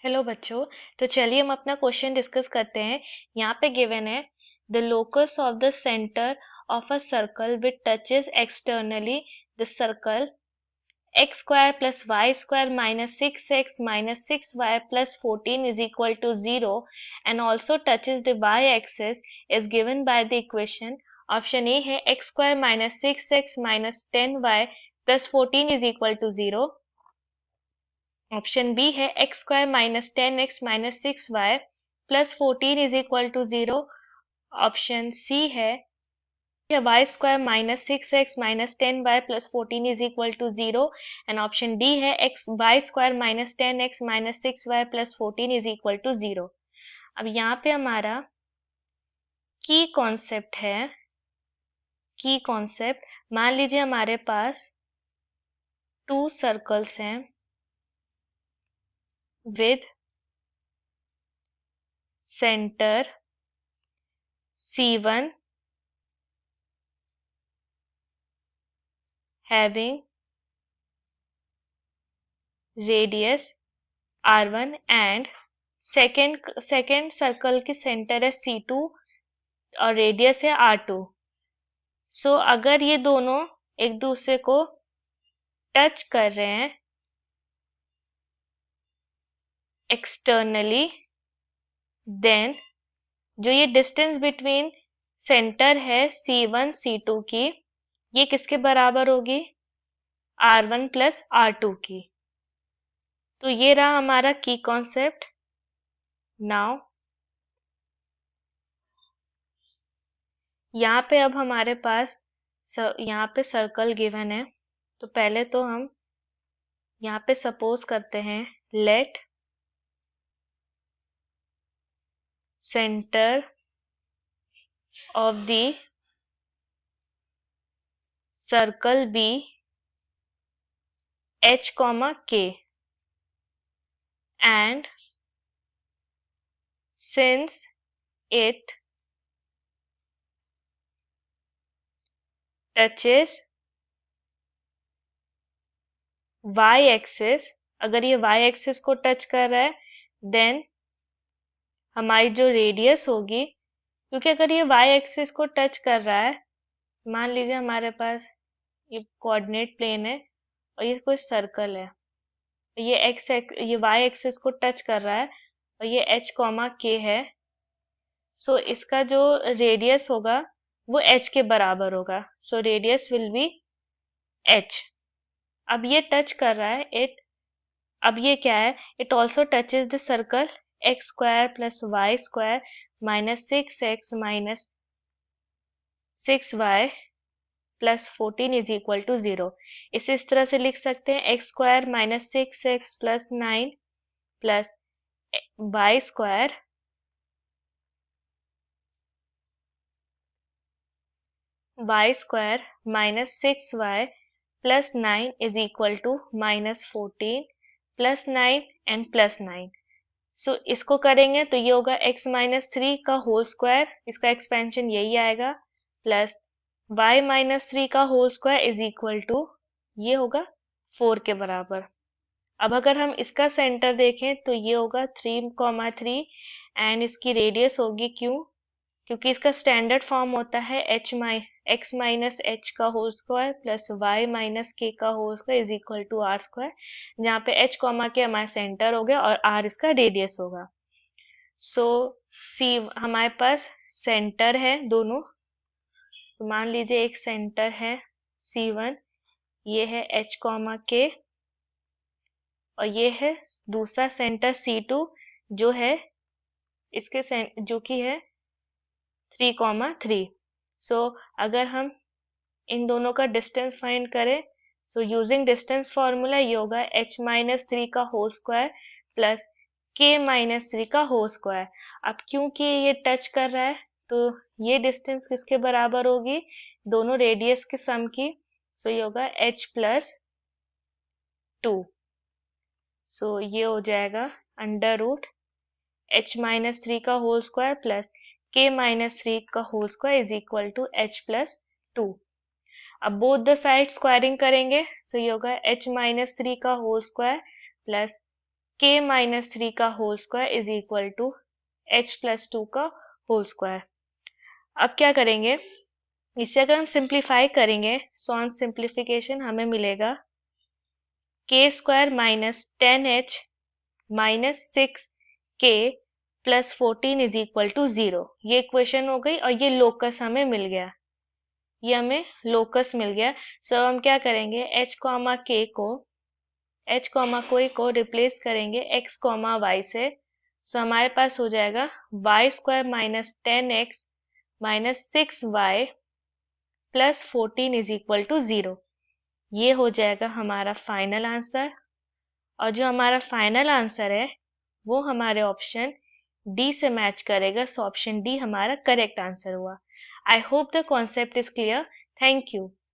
Hello बच्चों। तो चलिए हम अपना क्वेश्चन डिस्कस करते हैं। यहाँ पे गिवन है the locus of the centre of a circle which touches externally the circle x square plus y square minus 6x minus 6y plus 14 is equal to 0 and also touches the y axis is given by the equation. Option A है x square minus 6x minus 10y plus 14 is equal to 0. Option B है x square minus 10x minus 6y plus 14 is equal to 0. Option C है y square minus 6x minus 10y plus 14 is equal to 0 and option D है x y square minus 10x minus 6y plus 14 is equal to 0. अब यहाँ पे हमारा की concept है, की concept मान लीजिए हमारे पास टू सर्कल्स हैं with center C1 having radius R1 and second circle की सेंटर है C2 और रेडियस है R2. सो अगर ये दोनों एक दूसरे को टच कर रहे हैं एक्सटर्नली, देन जो ये डिस्टेंस बिटवीन सेंटर है C1 C2 की, ये किसके बराबर होगी? R1 प्लस R2 की. तो ये रहा हमारा की कॉन्सेप्ट. नाउ यहाँ पे अब हमारे पास यहाँ पे सर्कल गिवन है, तो पहले तो हम यहाँ पे सपोज करते हैं let centre of the circle be h, k and since it touches y axis, अगर ये y एक्सिस को टच कर रहा है देन हमारी जो रेडियस होगी, क्योंकि अगर ये y एक्सिस को टच कर रहा है, मान लीजिए हमारे पास ये कोऑर्डिनेट प्लेन है और ये कोई सर्कल है, ये y एक्सिस को टच कर रहा है और ये h, k है. सो इसका जो रेडियस होगा वो h के बराबर होगा. So radius will be h. अब ये टच कर रहा है अब ये क्या है? It also touches the circle x square plus y square minus 6x minus 6y plus 14 is equal to 0. इसे इस तरह से लिख सकते हैं x square minus 6x plus 9 plus y square minus 6y plus 9 is equal to minus 14 plus 9 and plus 9. So इसको करेंगे तो ये होगा x माइनस 3 का होल स्क्वायर, इसका एक्सपेंशन यही आएगा, प्लस y माइनस 3 का whole square is equal to ये होगा 4 के बराबर. अब अगर हम इसका सेंटर देखें तो ये होगा 3,3 एंड इसकी रेडियस होगी क्योंकि इसका स्टैंडर्ड फॉर्म होता है x माइनस h का whole square plus y minus k का whole square is equal to r square, जहाँ पे h, k हमारा सेंटर हो गया और r इसका रेडियस होगा. सो सी हमारे पास सेंटर है दोनों, तो मान लीजिए एक सेंटर है C1, ये है h, k और ये है दूसरा सेंटर C2 जो है जो कि है 3,3. सो अगर हम इन दोनों का डिस्टेंस फाइंड करें, सो यूजिंग डिस्टेंस फॉर्मूला ये होगा h माइनस 3 का whole square plus k minus 3 का होल स्क्वायर. अब क्योंकि ये टच कर रहा है तो ये डिस्टेंस किसके बराबर होगी? दोनों रेडियस के सम की. सो ये होगा h प्लस 2. सो ये हो जाएगा अंडर रूट h माइनस 3 का whole square plus k minus 3 का whole square is equal to h plus 2. अब बोथ द साइड स्क्वायरिंग करेंगे, सो ये होगा h माइनस 3 का whole square plus k minus 3 का whole square is equal to h plus 2 का whole square. अब क्या करेंगे, इसे अगर हम सिंप्लीफाई करेंगे, सो ऑन सिंप्लीफिकेशन हमें मिलेगा k square minus 10h minus 6k plus 14 is equal to 0। ये इक्वेशन हो गई और ये लोकस हमें मिल गया, ये हमें लोकस मिल गया। सो हम क्या करेंगे, h कॉमा k को h कॉमा कोई को रिप्लेस करेंगे x कॉमा y से। सो हमारे पास हो जाएगा y square minus 10x minus 6y plus 14 is equal to 0। ये हो जाएगा हमारा फाइनल आंसर, और जो हमारा फाइनल आंसर है वो हमारे ऑप्शन डी से मैच करेगा। सो ऑप्शन डी हमारा करेक्ट आंसर हुआ। I hope the concept is clear. Thank you.